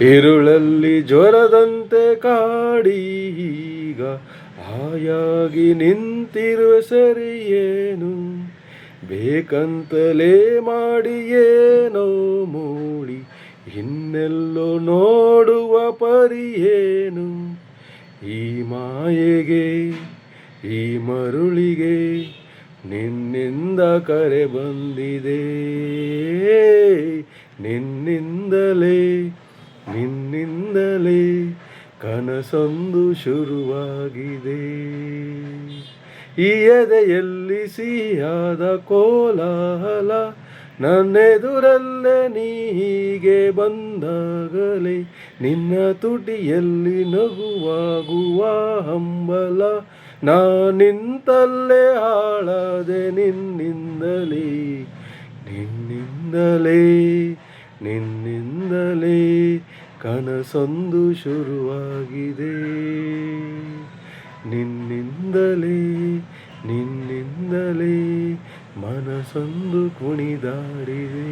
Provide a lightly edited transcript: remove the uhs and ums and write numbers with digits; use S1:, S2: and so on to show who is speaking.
S1: ഇരുಳಲ್ಲಿ ಜ್ವರದಂತೆ ಕಾಡೀಗ ಹಾಯಾಗಿ ನಿಂತಿರುವ ಸರಿಯೇನು ಬೇಕಂತಲೇ ಮಾಡಿ ಏನೋ ಮೂಡಿ ಇನ್ನೆಲ್ಲೋ ನೋಡುವ ಪರಿಯೇನು ಈ ಮಾಯೆಗೆ ಈ ಮರುಳಿಗೆ ನಿನ್ನಿಂದ ಕರೆ ಬಂದಿದೆ ನಿನ್ನಿಂದಲೇ ನಿನ್ನಿಂದಲೇ ಕನಸೊಂದು ಶುರುವಾಗಿದೆ ಈ ಎದೆಯಲ್ಲಿ ಸಿಹಿಯಾದ ಕೋಲಾಹಲ ನನ್ನೆದುರಲ್ಲೇ ನೀ ಹೀಗೆ ಬಂದಾಗಲೇ ನಿನ್ನ ತುಟಿಯಲ್ಲಿ ನಗುವಾಗುವ ಹಂಬಲ ನಾ ನಿಂತಲ್ಲೇ ಹಾಳಾದೆ ನಿನ್ನಿಂದಲೇ ನಿನ್ನಿಂದಲೇ ನಿನ್ನಿಂದಲೇ ಕನಸೊಂದು ಶುರುವಾಗಿದೆ ನಿನ್ನಿಂದಲೇ ನಿನ್ನಿಂದಲೇ ಮನಸೊಂದು ಕುಣಿದಾಡಿದೆ.